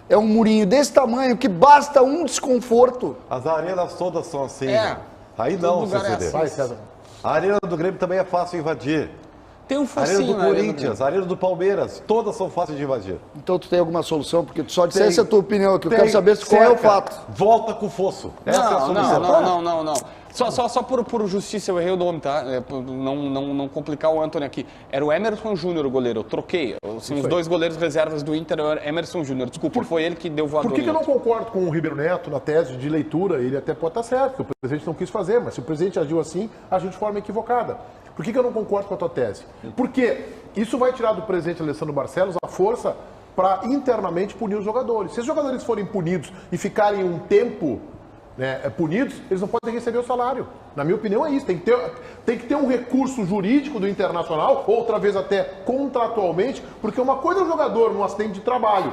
Speaker 5: é um murinho desse tamanho que basta um desconforto.
Speaker 4: As arenas todas são assim. Aí
Speaker 3: todo
Speaker 4: não,
Speaker 3: lugar é
Speaker 4: CCD.
Speaker 3: assim.
Speaker 1: Vai, César.
Speaker 4: A arena do Grêmio também é fácil invadir.
Speaker 3: Tem um
Speaker 4: A arena
Speaker 3: focinho
Speaker 4: do
Speaker 3: na arena
Speaker 4: Corinthians, a arena do Palmeiras, todas são fáceis de invadir.
Speaker 5: Então tu tem alguma solução? Porque tu só dissesse a tua opinião aqui. Eu quero saber qual é o
Speaker 4: Cerca,
Speaker 5: fato.
Speaker 4: Volta com o fosso. Essa é a solução.
Speaker 3: Não. Só por justiça eu errei o nome, tá? Não complicar o Antony aqui. Era o Emerson Júnior o goleiro, eu troquei. Os dois goleiros reservas do Inter eram Emerson Júnior. Desculpa, foi ele que deu voador.
Speaker 1: Por que eu não concordo com o Ribeiro Neto na tese de leitura? Ele até pode estar certo, que o presidente não quis fazer, mas se o presidente agiu assim, agiu de forma equivocada. Por que eu não concordo com a tua tese? Porque isso vai tirar do presidente Alessandro Barcelos a força para internamente punir os jogadores. Se os jogadores forem punidos e ficarem um tempo punidos, eles não podem receber o salário. Na minha opinião é isso. Tem que ter um recurso jurídico do Internacional, outra vez até contratualmente, porque uma coisa é o jogador num acidente de trabalho.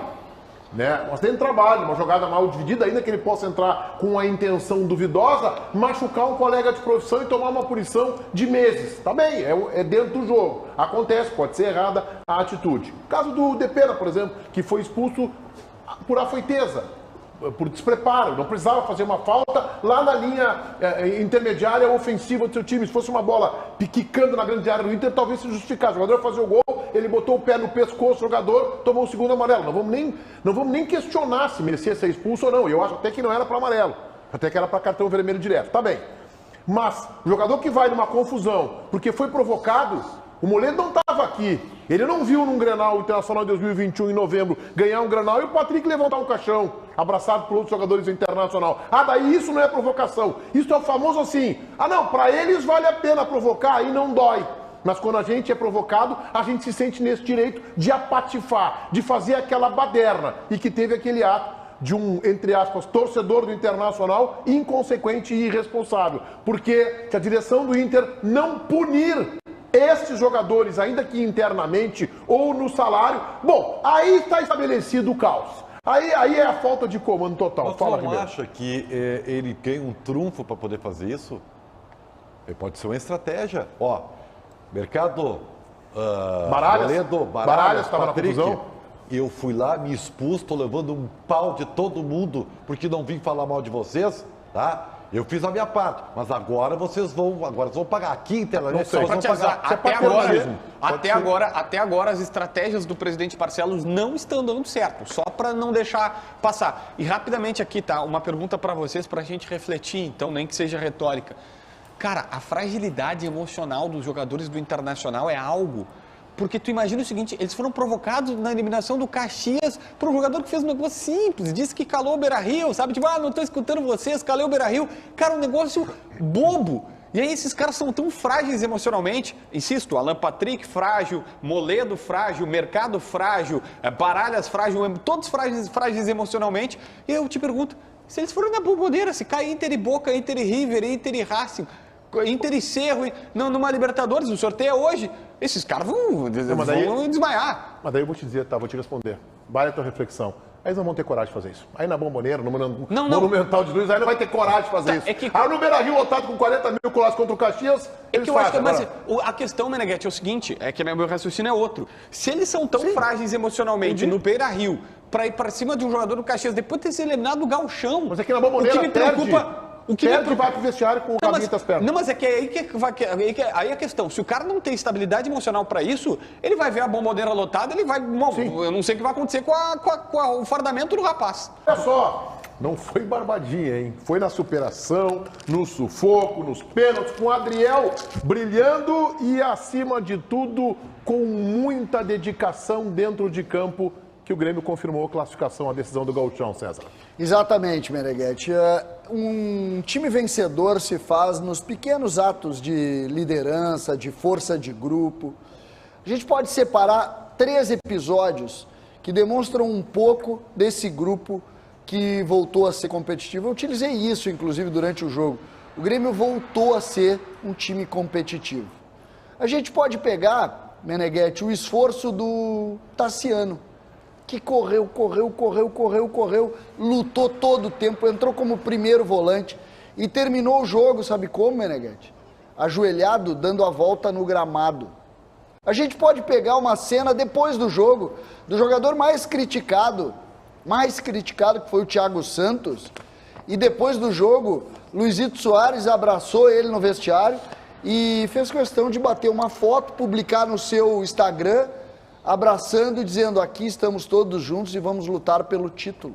Speaker 1: Um acidente de trabalho, uma jogada mal dividida, ainda que ele possa entrar com a intenção duvidosa, machucar um colega de profissão e tomar uma punição de meses. Tá bem, é dentro do jogo. Acontece, pode ser errada a atitude. O caso do Depena, por exemplo, que foi expulso por afoiteza, por despreparo, não precisava fazer uma falta lá na linha intermediária ofensiva do seu time. Se fosse uma bola quicando na grande área do Inter, talvez se justificasse. O jogador fazia o gol, ele botou o pé no pescoço do jogador, tomou o segundo amarelo. Não vamos nem questionar se merecia ser expulso ou não. Eu acho até que não era para amarelo, até que era para cartão vermelho direto. Tá bem. Mas o jogador que vai numa confusão porque foi provocado, o Moledo não estava aqui. Ele não viu num Grenal Internacional de 2021, em novembro, ganhar um Grenal e o Patrick levantar um caixão, abraçado por outros jogadores do Internacional. Daí isso não é provocação. Isso é o famoso assim, não, para eles vale a pena provocar, aí não dói. Mas quando a gente é provocado, a gente se sente nesse direito de apatifar, de fazer aquela baderna. E que teve aquele ato de um, entre aspas, torcedor do Internacional inconsequente e irresponsável. Porque a direção do Inter não punir estes jogadores, ainda que internamente ou no salário, bom, aí está estabelecido o caos. Aí é a falta de comando total.
Speaker 4: Mas
Speaker 1: Fala,
Speaker 4: você não
Speaker 1: Ribeiro.
Speaker 4: acha que ele tem um trunfo para poder fazer isso? Pode ser uma estratégia. Mercado...
Speaker 1: Baralhas
Speaker 4: Moledo,
Speaker 1: estava na
Speaker 4: Patrick.
Speaker 1: confusão.
Speaker 4: eu fui lá, me expus, tô levando um pau de todo mundo porque não vim falar mal de vocês, tá? Eu fiz a minha parte, mas agora vocês vão pagar aqui internamente.
Speaker 3: Só para te avisar, até agora as estratégias do presidente Barcelos não estão dando certo, só para não deixar passar. E rapidamente aqui, tá, uma pergunta para vocês, para a gente refletir, então, nem que seja retórica. Cara, a fragilidade emocional dos jogadores do Internacional é algo... Porque tu imagina o seguinte, eles foram provocados na eliminação do Caxias por um jogador que fez um negócio simples, disse que calou o Beira-Rio, sabe? Tipo, não tô escutando vocês, calei o Beira-Rio. Cara, um negócio bobo. E aí esses caras são tão frágeis emocionalmente. Insisto, Alan Patrick frágil, Moledo frágil, Mercado frágil, Baralhas frágil, todos frágeis emocionalmente. E eu te pergunto, se eles forem na bomboneira, se cai Inter e Boca, Inter e River, Inter e Racing, Inter e Cerro, numa Libertadores, o sorteio é hoje, esses caras vão desmaiar.
Speaker 1: Mas daí eu vou te dizer, tá, vou te responder. Vale a tua reflexão. Aí eles não vão ter coragem de fazer isso. Aí na Bomboneira, no Monumental de Luz, aí não vai ter coragem de fazer isso. Aí no Beira-Rio lotado com 40 mil colados contra o Caxias,
Speaker 3: é que eu acho que a questão, Meneghetti, é o seguinte, é que meu raciocínio é outro. Se eles são tão frágeis emocionalmente no Beira-Rio, para ir para cima de um jogador do Caxias, depois de ter sido eliminado do Gauchão,
Speaker 1: mas é que na Bomboneira
Speaker 3: o que me preocupa...
Speaker 1: vai pro vestiário com o rabinho das pernas.
Speaker 3: Não, mas é que aí a questão. Se o cara não tem estabilidade emocional para isso, ele vai ver a bomboneira lotada, ele vai... Bom, eu não sei o que vai acontecer com o fardamento do rapaz.
Speaker 1: Olha só, não foi barbadinha, hein? Foi na superação, no sufoco, nos pênaltis, com o Adriel brilhando e, acima de tudo, com muita dedicação dentro de campo, que o Grêmio confirmou a classificação, a decisão do Gauchão, César.
Speaker 5: Exatamente, Meneghetti. Um time vencedor se faz nos pequenos atos de liderança, de força de grupo. A gente pode separar 3 episódios que demonstram um pouco desse grupo que voltou a ser competitivo. Eu utilizei isso, inclusive, durante o jogo. O Grêmio voltou a ser um time competitivo. A gente pode pegar, Meneghetti, o esforço do Tassiano, que correu, lutou todo o tempo, entrou como primeiro volante e terminou o jogo, sabe como, Meneghetti? Ajoelhado, dando a volta no gramado. A gente pode pegar uma cena depois do jogo, do jogador mais criticado, que foi o Thiago Santos, e depois do jogo, Luizito Soares abraçou ele no vestiário e fez questão de bater uma foto, publicar no seu Instagram, abraçando e dizendo, aqui estamos todos juntos e vamos lutar pelo título.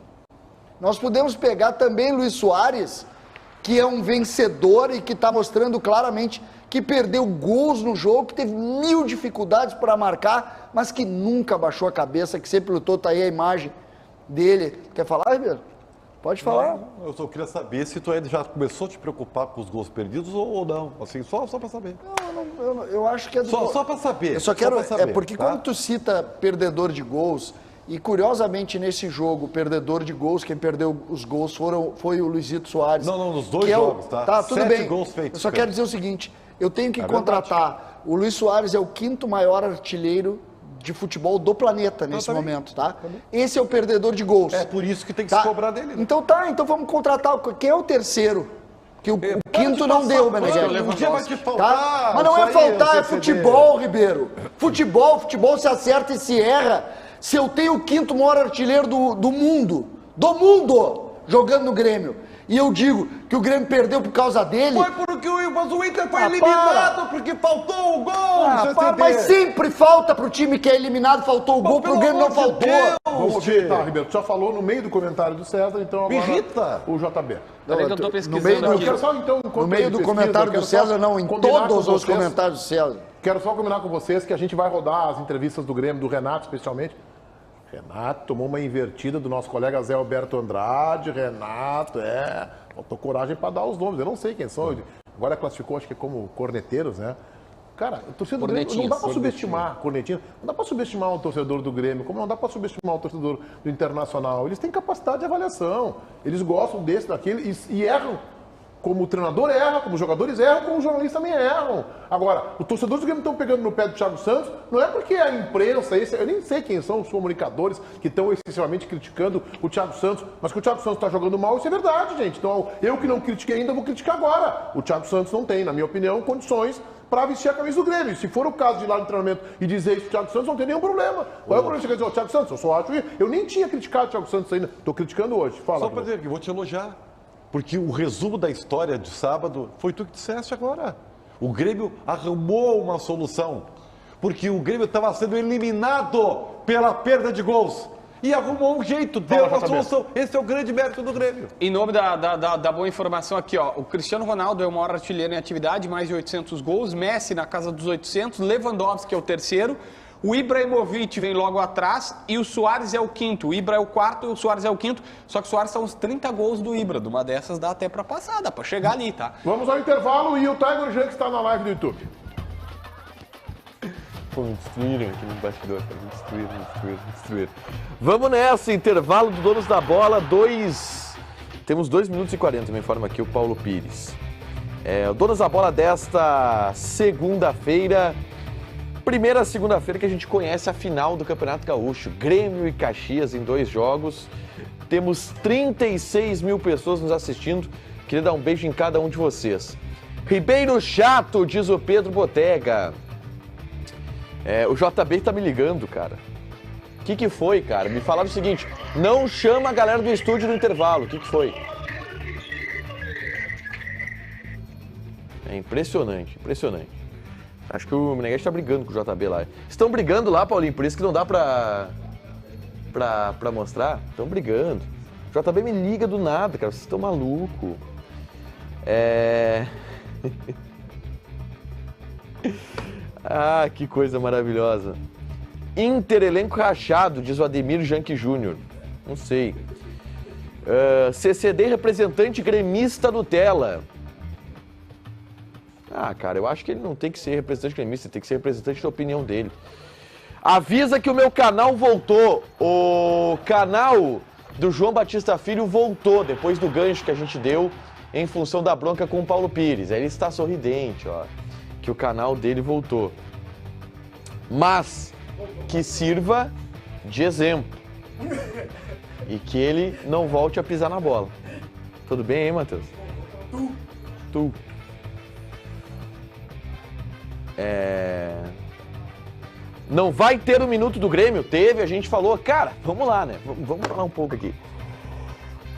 Speaker 5: Nós podemos pegar também Luiz Soares, que é um vencedor e que está mostrando claramente que perdeu gols no jogo, que teve 1000 dificuldades para marcar, mas que nunca baixou a cabeça, que sempre lutou. Tá aí a imagem dele. Quer falar, Ribeiro? Pode falar.
Speaker 4: Não, eu só queria saber se tu já começou a te preocupar com os gols perdidos ou não. Assim, só para saber.
Speaker 5: Eu acho que é...
Speaker 4: Só para saber.
Speaker 5: Eu só quero...
Speaker 4: saber,
Speaker 5: porque
Speaker 4: tá?
Speaker 5: quando tu cita perdedor de gols, e curiosamente nesse jogo, perdedor de gols, quem perdeu os gols foi o Luizito Soares.
Speaker 4: Não, nos 2 jogos, tá?
Speaker 5: Tá, tudo
Speaker 4: 7
Speaker 5: bem.
Speaker 4: gols feitos.
Speaker 5: Eu só quero dizer o seguinte, eu tenho que contratar... O Luiz Soares é o 5º maior artilheiro de futebol do planeta nesse momento, tá? Esse é o perdedor de gols.
Speaker 4: É por isso que tem que se cobrar dele. Né?
Speaker 5: Então vamos contratar. Quem é o terceiro? Que o 5º não deu, Meneghetti.
Speaker 4: Um dia vai te faltar.
Speaker 5: Tá? Mas não é faltar, é futebol, Ribeiro. Futebol se acerta e se erra. Se eu tenho o 5º maior artilheiro do mundo, jogando no Grêmio, e eu digo que o Grêmio perdeu por causa dele...
Speaker 4: Foi porque o Inter foi eliminado, porque faltou o gol.
Speaker 5: Mas sempre falta pro time que é eliminado, faltou o gol, pro Grêmio não faltou.
Speaker 1: Vamos ver, tá, Ribeiro, tu já falou no meio do comentário do César, então agora
Speaker 4: irrita.
Speaker 1: O JB.
Speaker 3: Peraí que eu tô pesquisando aqui.
Speaker 5: No meio do comentário do César, não, em todos os comentários do César.
Speaker 1: Quero só combinar com vocês que a gente vai rodar as entrevistas do Grêmio, do Renato especialmente. Renato tomou uma invertida do nosso colega Zé Alberto Andrade. Renato, faltou coragem para dar os nomes. Eu não sei quem são. Agora classificou, acho que como corneteiros, né? Cara, o torcedor do Grêmio não dá para subestimar, cornetinha, não dá para subestimar o torcedor do Grêmio, como não dá para subestimar o torcedor do Internacional. Eles têm capacidade de avaliação, eles gostam desse, daquele e erram. Como o treinador erra, como os jogadores erram, como os jornalistas também erram. Agora, os torcedores do Grêmio estão pegando no pé do Thiago Santos, não é porque a imprensa, eu nem sei quem são os comunicadores que estão excessivamente criticando o Thiago Santos, mas que o Thiago Santos está jogando mal, isso é verdade, gente. Então, eu que não critiquei ainda, vou criticar agora. O Thiago Santos não tem, na minha opinião, condições para vestir a camisa do Grêmio. Se for o caso de ir lá no treinamento e dizer isso pro Thiago Santos, não tem nenhum problema. Qual é o problema? Você quer dizer, Thiago Santos, eu só acho isso. Eu nem tinha criticado o Thiago Santos ainda, tô criticando hoje. Fala.
Speaker 4: Só para dizer que vou te elogiar. Porque o resumo da história de sábado foi tu que disseste agora. O Grêmio arrumou uma solução. Porque o Grêmio estava sendo eliminado pela perda de gols. E arrumou um jeito, deu uma solução. Esse é o grande mérito do Grêmio.
Speaker 3: Em nome da boa informação aqui, ó, o Cristiano Ronaldo é o maior artilheiro em atividade, mais de 800 gols, Messi na casa dos 800, Lewandowski é o terceiro, o Ibrahimovic vem logo atrás e o Suárez é o quinto. O Ibra é o quarto e o Suárez é o quinto, só que o Suárez são uns 30 gols do Ibra. De uma dessas dá até pra passar, dá pra chegar ali, tá?
Speaker 1: Vamos ao intervalo e o Tiger Jean que está na live do YouTube.
Speaker 6: Pô, me destruíram aqui no bastidor, cara. Me destruíram. Vamos nessa, intervalo do Donos da Bola, Temos 2 minutos e 40, me informa aqui o Paulo Pires. O Donos da Bola desta segunda-feira, primeira segunda-feira que a gente conhece a final do Campeonato Gaúcho. Grêmio e Caxias em 2 jogos. Temos 36 mil pessoas nos assistindo. Queria dar um beijo em cada um de vocês. Ribeiro chato, diz o Pedro Botega. O JB tá me ligando, cara. O que foi, cara? Me falaram o seguinte, não chama a galera do estúdio no intervalo. O que foi? É impressionante. Acho que o Meneghete tá brigando com o JB lá. Estão brigando lá, Paulinho, por isso que não dá pra mostrar. Estão brigando. O JB me liga do nada, cara. Vocês estão malucos. Ah, que coisa maravilhosa. Inter elenco rachado, diz o Ademir Janque Júnior. Não sei. CCD representante gremista Nutella. Ah, cara, eu acho que ele não tem que ser representante gremista, tem que ser representante da opinião dele. Avisa que o meu canal voltou. O canal do João Batista Filho voltou depois do gancho que a gente deu em função da bronca com o Paulo Pires. Aí ele está sorridente, ó. Que o canal dele voltou. Mas que sirva de exemplo. E que ele não volte a pisar na bola. Tudo bem, hein, Matheus? Tu. Não vai ter o minuto do Grêmio? Teve, a gente falou. Cara, vamos lá, né? Vamos falar um pouco aqui.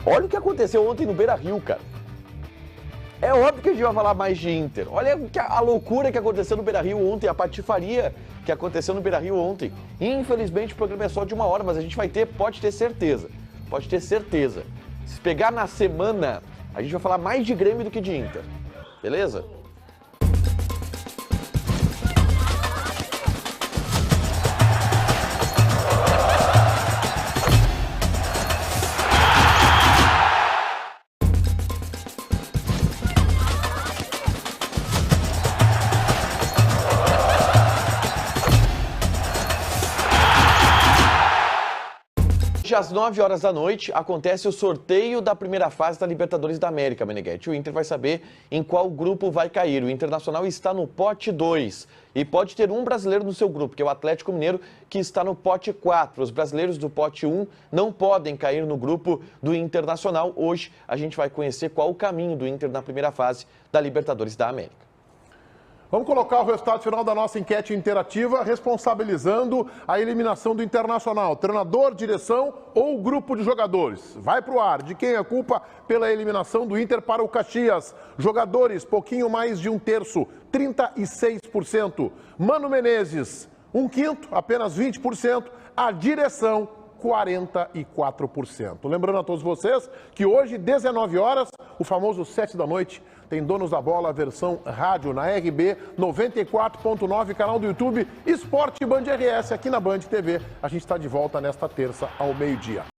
Speaker 6: Olha o que aconteceu ontem no Beira-Rio, cara. É óbvio que a gente vai falar mais de Inter. Olha a loucura que aconteceu no Beira-Rio ontem, a patifaria que aconteceu no Beira-Rio ontem. Infelizmente o programa é só de 1 hora, mas a gente vai ter, pode ter certeza. Se pegar na semana, a gente vai falar mais de Grêmio do que de Inter. Beleza? Às 9 horas da noite, acontece o sorteio da primeira fase da Libertadores da América, Meneghete. O Inter vai saber em qual grupo vai cair. O Internacional está no pote 2 e pode ter um brasileiro no seu grupo, que é o Atlético Mineiro, que está no pote 4. Os brasileiros do pote 1 não podem cair no grupo do Internacional. Hoje a gente vai conhecer qual o caminho do Inter na primeira fase da Libertadores da América.
Speaker 1: Vamos colocar o resultado final da nossa enquete interativa, responsabilizando a eliminação do Internacional. Treinador, direção ou grupo de jogadores? Vai para o ar. De quem é a culpa pela eliminação do Inter para o Caxias? Jogadores, pouquinho mais de 1/3, 36%. Mano Menezes, 1/5, apenas 20%. A direção, 44%. Lembrando a todos vocês que hoje, 19 horas, o famoso 7 da noite, tem Donos da Bola, versão rádio na RB 94.9, canal do YouTube Esporte Band RS, aqui na Band TV. A gente está de volta nesta terça ao meio-dia.